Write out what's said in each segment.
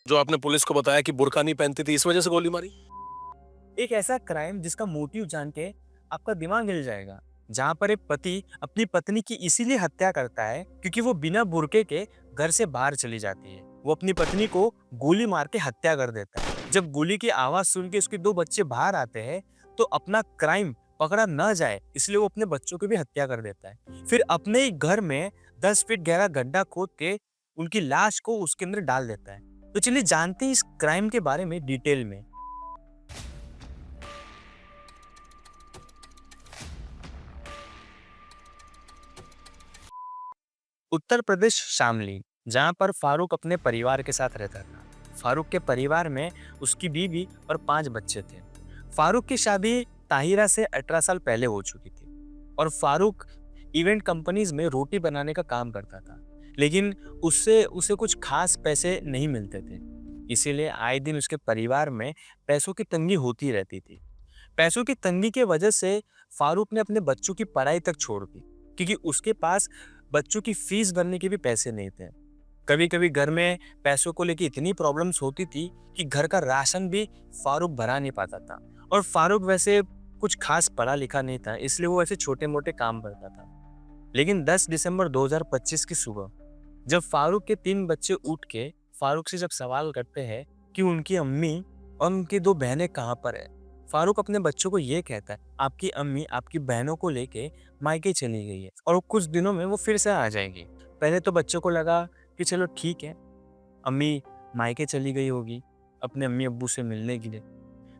जो आपने पुलिस को बताया कि बुर्का नहीं पहनती थी, इस वजह से गोली मारी? एक ऐसा क्राइम जिसका मोटिव जान के आपका दिमाग हिल जाएगा। जहाँ पर एक पति अपनी पत्नी की इसीलिए हत्या करता है क्योंकि वो बिना बुर्के के घर से बाहर चली जाती है। वो अपनी पत्नी को गोली मार के हत्या कर देता है। जब गोली की आवाज सुन के उसके दो बच्चे बाहर आते हैं तो अपना क्राइम पकड़ा न जाए इसलिए वो अपने बच्चों की भी हत्या कर देता है। फिर अपने ही घर में 10 फीट गहरा गड्ढा खोद के उनकी लाश को उसके अंदर डाल देता है। तो चलिए जानते हैं इस क्राइम के बारे में डिटेल में। उत्तर प्रदेश शामली, जहाँ पर फारूक अपने परिवार के साथ रहता था। फारूक के परिवार में उसकी बीवी और 5 बच्चे थे। फारूक की शादी ताहिरा से 18 साल पहले हो चुकी थी और फारूक इवेंट कंपनीज में रोटी बनाने का काम करता था। लेकिन उससे उसे कुछ खास पैसे नहीं मिलते थे। इसीलिए आए दिन उसके परिवार में पैसों की तंगी होती रहती थी। पैसों की तंगी की वजह से फारूक ने अपने बच्चों की पढ़ाई तक छोड़ दी क्योंकि उसके पास बच्चों की फीस भरने के भी पैसे नहीं थे। कभी-कभी घर में पैसों को लेके इतनी प्रॉब्लम्स होती थी कि घर का राशन भी फारूक भरा नहीं पाता था। और फारूक वैसे कुछ खास पढ़ा लिखा नहीं था, इसलिए वो ऐसे छोटे-मोटे काम करता था। लेकिन 10 दिसंबर 2025 की सुबह जब फारूक के 3 बच्चे उठ के फारूक से जब सवाल करते हैं कि उनकी अम्मी और उनकी 2 बहनें कहाँ पर है, फारूक अपने बच्चों को ये कहता है, आपकी अम्मी आपकी बहनों को लेके मायके चली गई है और कुछ दिनों में वो फिर से आ जाएगी। पहले तो बच्चों को लगा कि चलो ठीक है, अम्मी मायके चली गई होगी अपने अम्मी अब्बू से मिलने के लिए।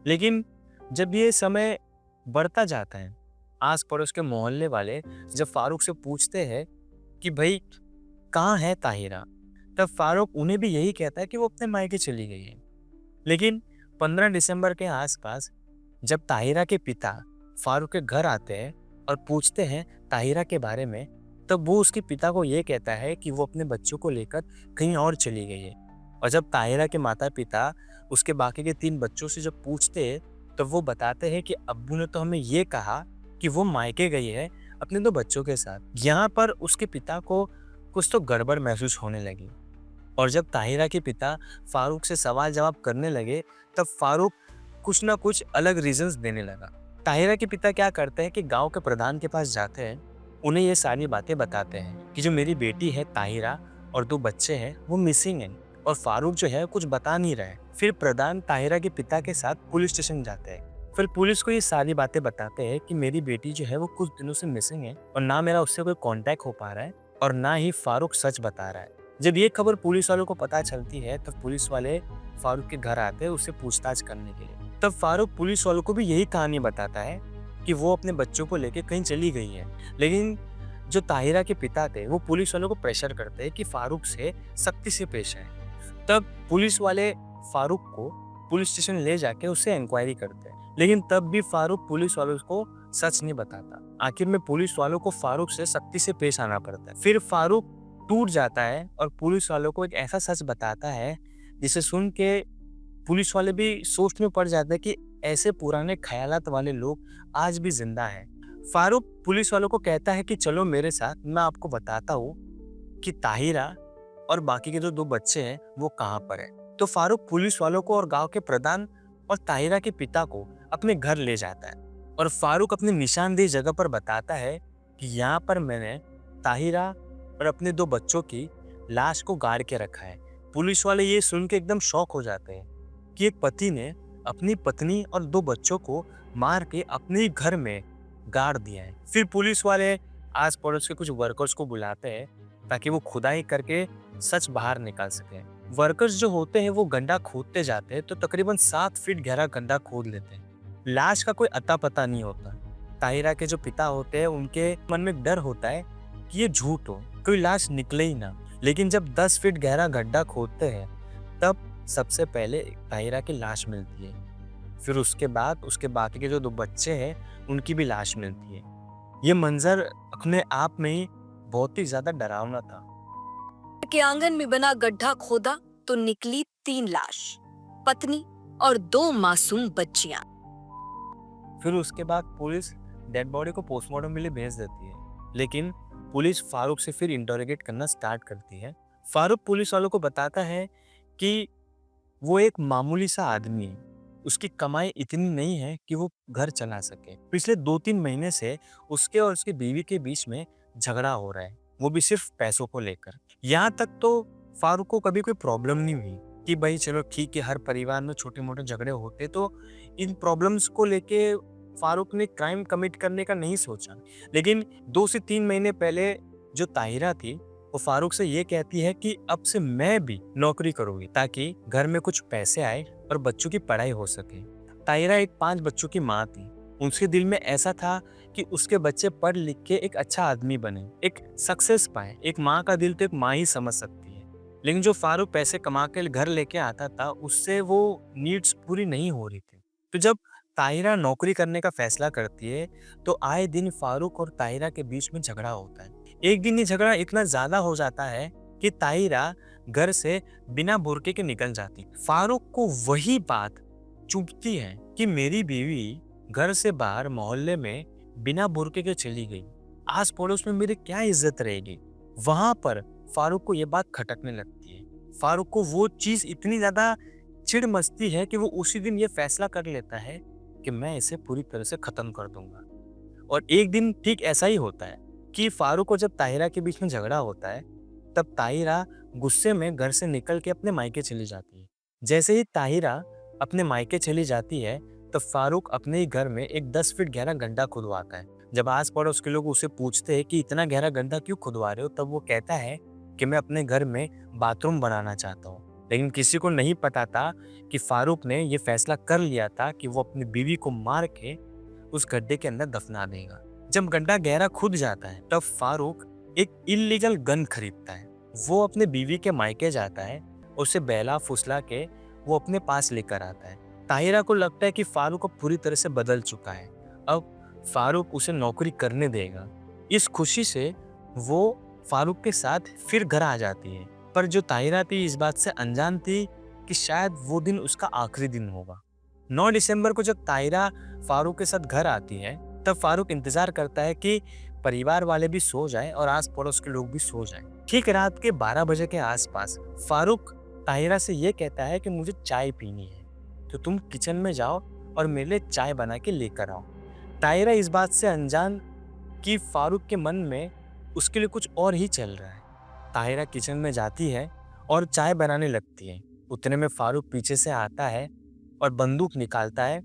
लेकिन जब ये समय बढ़ता जाता है, आस पड़ोस के मोहल्ले वाले जब फारूक से पूछते हैं कि भाई कहाँ है ताहिरा, तब फारूक उन्हें भी यही कहता है कि वो अपने मायके चली गई है। लेकिन 15 दिसंबर के आसपास जब ताहिरा के पिता फारूक के घर आते हैं और पूछते हैं ताहिरा के बारे में, तब वो उसके पिता को ये कहता है कि वो अपने बच्चों को लेकर कहीं और चली गई है। और जब ताहिरा के माता पिता उसके बाकी के 3 बच्चों से जब पूछते हैं, तब वो बताते हैं कि अब्बू ने तो हमें ये कहा कि वो मायके गई है अपने 2 बच्चों के साथ। यहाँ पर उसके पिता को कुछ तो गड़बड़ महसूस होने लगी और जब ताहिरा के पिता फारूक से सवाल जवाब करने लगे, तब फारूक कुछ ना कुछ अलग रीजंस देने लगा। ताहिरा के पिता क्या करते हैं कि गांव के प्रधान के पास जाते हैं, उन्हें ये सारी बातें बताते हैं कि जो मेरी बेटी है ताहिरा और 2 बच्चे हैं वो मिसिंग हैं और फारूक जो है कुछ बता नहीं रहा है। फिर प्रधान ताहिरा के पिता के साथ पुलिस स्टेशन जाते हैं। फिर पुलिस को ये सारी बातें बताते हैं कि मेरी बेटी जो है वो कुछ दिनों से मिसिंग है और ना मेरा उससे कोई कांटेक्ट हो पा रहा है और ना ही फारूक सच बता रहा है। जब ये खबर पुलिस वालों को पता चलती है तब पुलिस वाले फारूक के घर आते हैं उससे पूछताछ करने के लिए। तब फारूक पुलिस वालों को भी यही कहानी बताता है कि वो अपने बच्चों को लेके कहीं चली गई है। लेकिन जो ताहिरा के पिता थे वो पुलिस वालों को प्रेशर करते हैं कि फारूक से सख्ती से पेश आए। तब पुलिस वाले फारूक को पुलिस स्टेशन ले जाके उससे इंक्वायरी करते हैं। लेकिन तब भी फारूक पुलिस वालों को सच नहीं बताता। आखिर में पुलिस वालों को फारूक से सख्ती से पेश आना पड़ता है। फिर फारूक टूट जाता है और पुलिस वालों को एक ऐसा सच बताता है जिसे सुन के पुलिस वाले भी सोच में पड़ जाते हैं कि ऐसे पुराने ख्यालात वाले लोग आज भी जिंदा हैं। फारूक पुलिस वालों को कहता है कि चलो मेरे साथ, मैं आपको बताता हूँ कि ताहिरा और बाकी के जो 2 बच्चे हैं वो कहाँ पर है। तो फारूक पुलिस वालों को और गांव के प्रधान और ताहिरा के पिता को अपने घर ले जाता है और फारूक अपनी निशानदेही जगह पर बताता है कि यहाँ पर मैंने ताहिरा और अपने 2 बच्चों की लाश को गाड़ के रखा है। पुलिस वाले ये सुन के एकदम शॉक हो जाते हैं कि एक पति ने अपनी पत्नी और 2 बच्चों को मार के अपने ही घर में गाड़ दिया है। फिर पुलिस वाले आस पड़ोस के कुछ वर्कर्स को बुलाते हैं ताकि वो खुदाई करके सच बाहर निकाल सके। वर्कर्स जो होते हैं वो गड्ढा खोदते जाते हैं तो तकरीबन 7 फीट गहरा गड्ढा खोद लेते हैं। लाश का कोई अता पता नहीं होता। ताहिरा के जो पिता होते हैं उनके मन में डर होता है कि ये झूठ हो, कोई लाश निकले ही ना। लेकिन जब 10 फीट गहरा गड्ढा खोदते हैं तब सबसे पहले ताहिरा की लाश मिलती है। फिर उसके बाद उसके बाकी के जो 2 बच्चे हैं उनकी भी लाश मिलती है। ये मंजर अपने आप में ही बहुत ही ज्यादा डरावना था। के आंगन में बना गड्ढा खोदा तो निकली 3 लाश, पत्नी और 2 मासूम बच्चियां। फिर उसके बाद पुलिस डेड बॉडी को पोस्टमार्टम के लिए भेज देती है। लेकिन पुलिस फारूक से फिर इंटरोगेट करना स्टार्ट करती है। फारूक पुलिस वालों को बताता है कि वो एक मामूली सा आदमी है। उसकी कमाई इतनी नहीं है कि वो घर चला सके। पिछले 2-3 महीने से उसके और उसकी बीवी के बीच में झगड़ा हो रहा है, वो भी सिर्फ पैसों को लेकर। यहाँ तक तो फारूक को कभी कोई प्रॉब्लम नहीं हुई कि भाई चलो ठीक है, हर परिवार में छोटे-मोटे झगड़े होते, तो इन प्रॉब्लम्स को लेके फारूक ने क्राइम कमिट करने का नहीं सोचा। लेकिन 2 से 3 महीने पहले जो ताहिरा थी, वो फारूक से ये कहती है कि अब से मैं भी नौकरी करूँगी ताकि घर में कुछ पैसे आए और बच्चों की पढ़ाई हो सके। ताहिरा एक 5 बच्चों की माँ थी। उसके दिल में ऐसा था कि उसके बच्चे पढ़ लिख के एक अच्छा आदमी बने, एक सक्सेस पाए। एक माँ का दिल तो एक माँ ही समझ सकती है। लेकिन जो फारूक पैसे कमा के घर लेके आता था, उससे वो नीड्स पूरी नहीं हो रही थी। तो जब ताहिरा नौकरी करने का फैसला करती है, तो आए दिन फारूक और ताहिरा के बीच में झगड़ा होता है। एक दिन ये झगड़ा इतना ज़्यादा हो जाता है कि ताहिरा घर से बिना बुर्के के निकल जाती। फारूक को वही बात चुभती है कि मेरी बीवी घर से बाहर मोहल्ले में बिना बुर्के के चली गई, आस पड़ोस में मेरी क्या इज्जत रहेगी। वहां पर फारूक को ये बात खटकने लगती है। फारूक को वो चीज इतनी ज्यादा चिढ़ मचती है कि वो उसी दिन ये फैसला कर लेता है कि मैं इसे पूरी तरह से खत्म कर दूंगा। और एक दिन ठीक ऐसा ही होता है कि फारूक और जब ताहिरा के बीच में झगड़ा होता है, तब ताहिरा गुस्से में घर से निकल के अपने मायके चली जाती है। जैसे ही ताहिरा अपने मायके चली जाती है, तब फारूक अपने ही घर में एक 10 फीट गहरा गड्ढा खुदवाता है। जब आस पड़ोस के लोग उसे पूछते हैं कि इतना गहरा गड्ढा क्यों खुदवा रहे हो, तब वो कहता है कि मैं अपने घर में बाथरूम बनाना चाहता हूँ। लेकिन किसी को नहीं पता था कि फारूक ने ये फैसला कर लिया था कि वो अपनी बीवी को मार के उस गड्ढे के अंदर दफना देगा। जब गड्ढा गहरा खुद जाता है, तब फारूक एक इल्लीगल गन खरीदता है। वो अपने बीवी के मायके जाता है, उसे बहला फुसला के वो अपने पास लेकर आता है। ताहिरा को लगता है कि फारूक अब पूरी तरह से बदल चुका है, अब फारूक उसे नौकरी करने देगा। इस खुशी से वो फारूक के साथ फिर घर आ जाती है। पर जो ताहिरा थी इस बात से अनजान थी कि शायद वो दिन उसका आखिरी दिन होगा। 9 दिसंबर को जब ताहिरा फारूक के साथ घर आती है, तब फारूक इंतजार करता है कि परिवार वाले भी सो जाएं और आस पड़ोस के लोग भी सो जाएं। ठीक रात के 12 बजे के आसपास फारूक ताहिरा से ये कहता है कि मुझे चाय पीनी है, तो तुम किचन में जाओ और मेरे लिए चाय बना के लेकर आओ। ताहिरा इस बात से अनजान कि फारूक के मन में उसके लिए कुछ और ही चल रहा है। ताहिरा किचन में जाती है और चाय बनाने लगती है। उतने में फारूक पीछे से आता है और बंदूक निकालता है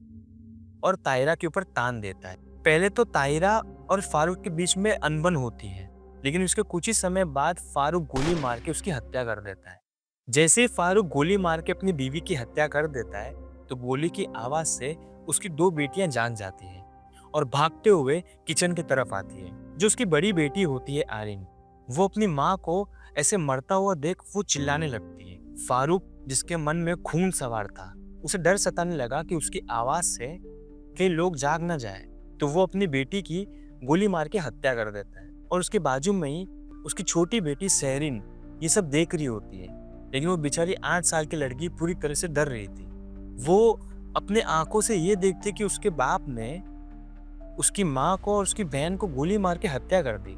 और ताहिरा के ऊपर तान देता है। पहले तो ताहिरा और फारूक के बीच में अनबन होती है, लेकिन उसके कुछ ही समय बाद फारूक गोली मार के उसकी हत्या कर देता है। जैसे ही फारूक गोली मार के अपनी बीवी की हत्या कर देता है, तो गोली की आवाज से उसकी 2 बेटियां जाग जाती हैं और भागते हुए किचन की तरफ आती है। जो उसकी बड़ी बेटी होती है आरिन, वो अपनी माँ को ऐसे मरता हुआ देख वो चिल्लाने लगती है। फारूक, जिसके मन में खून सवार था, उसे डर सताने लगा कि उसकी आवाज से कई लोग जाग ना जाए, तो वो अपनी बेटी की गोली मार के हत्या कर देता है। और उसके बाजू में ही उसकी छोटी बेटी सहरीन ये सब देख रही होती है, लेकिन वो बेचारी 8 साल की लड़की पूरी तरह से डर रही थी। वो अपने आंखों से ये देखती कि उसके बाप ने उसकी माँ को और उसकी बहन को गोली मार के हत्या कर दी।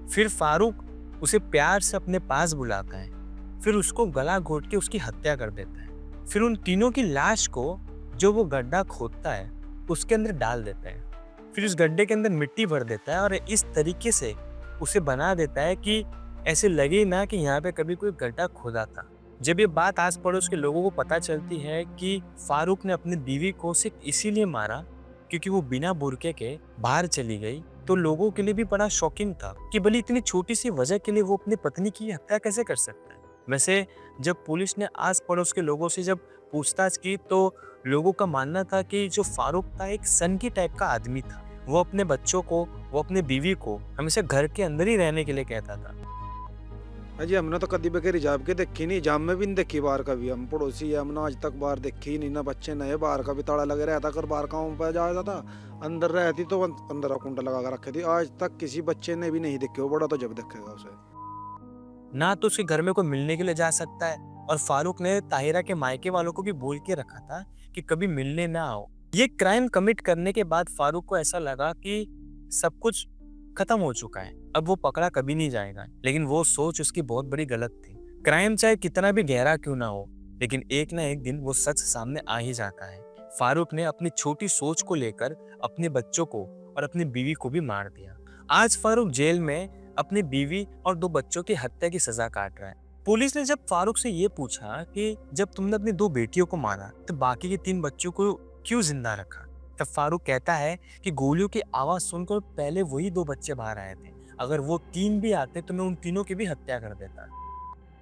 फिर फारूक उसे प्यार से अपने पास बुलाता है, फिर उसको गला घोट के उसकी हत्या कर देता है। फिर उन तीनों की लाश को जो वो गड्ढा खोदता है उसके अंदर डाल देता है। फिर उस गड्ढे के अंदर मिट्टी भर देता है और इस तरीके से उसे बना देता है कि ऐसे लगे ना कि यहाँ पे कभी कोई गड्ढा खोदा था। जब ये बात आस पड़ोस के लोगों को पता चलती है कि फारूक ने अपनी बीवी को सिर्फ इसीलिए मारा क्योंकि वो बिना बुर्के के बाहर चली गई, तो लोगों के लिए भी बड़ा शॉकिंग था कि भले इतनी छोटी सी वजह के लिए वो अपनी पत्नी की हत्या कैसे कर सकता है। वैसे जब पुलिस ने आस पड़ोस के लोगों से जब पूछताछ की, तो लोगों का मानना था कि जो फारूक था एक सनकी टाइप का आदमी था। वो अपने बच्चों को, वो अपने बीवी को हमेशा घर के अंदर ही रहने के लिए कहता था। अजी हमने तो कभी बगैर हिजाब के देखी नहीं, जाम में भी नहीं देखी बाहर का भी। हम पड़ोसी है, हमने आज तक बाहर देखी ही नहीं ना। बच्चे नए, बाहर का भी ताला लगे रहता कर, बाहर गाँव पे जाता था, अंदर रहती तो 15 कुंडा लगा कर रखे थी। आज तक किसी बच्चे ने भी नहीं देखे। वो बड़ा तो जब देखेगा उसे। ना तो उसके घर में कोई मिलने के लिए जा सकता है, और फारूक ने ताहिरा के मायके वालों को भी बोल के रखा था कि कभी मिलने ना आओ। ये क्राइम कमिट करने के बाद फारूक को ऐसा लगा कि सब कुछ खत्म हो चुका है, अब वो पकड़ा कभी नहीं जाएगा। लेकिन वो सोच उसकी बहुत बड़ी गलत थी। क्राइम चाहे कितना भी गहरा क्यों ना हो, लेकिन एक ना एक दिन वो सच सामने आ ही जाता है। फारूक ने अपनी छोटी सोच को लेकर अपने बच्चों को और अपनी बीवी को भी मार दिया। आज फारूक जेल में अपनी बीवी और 2 बच्चों की हत्या की सजा काट रहा है। पुलिस ने जब फारूक से ये पूछा कि जब तुमने अपनी 2 बेटियों को मारा तो बाकी के 3 बच्चों को क्यों जिंदा रखा, तब फारूक कहता है कि गोलियों की आवाज सुनकर पहले वही 2 बच्चे बाहर आए थे। अगर वो 3 भी आते तो मैं उन तीनों की भी हत्या कर देता।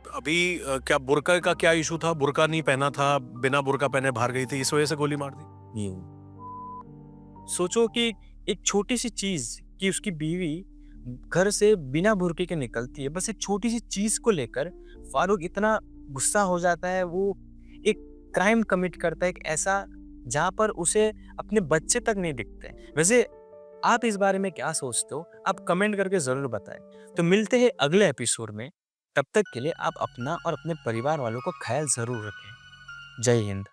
अभी क्या बुर्का का क्या इशू था? बुर्का नहीं पहना था, बिना बुर्का पहने बाहर गई थी, इस वजह से गोली मार दी। सोचो कि एक छोटी सी चीज कि उसकी बीवी घर से बिना बुर्के के निकलती है, बस एक छोटी सी चीज को लेकर फारूक इतना गुस्सा हो जाता है। वो एक क्राइम कमिट करता है, एक ऐसा जहां पर उसे अपने बच्चे तक नहीं दिखते। वैसे आप इस बारे में क्या सोचते हो? आप कमेंट करके जरूर बताएं। तो मिलते हैं अगले एपिसोड में। तब तक के लिए आप अपना और अपने परिवार वालों को ख्याल जरूर रखें। जय हिंद।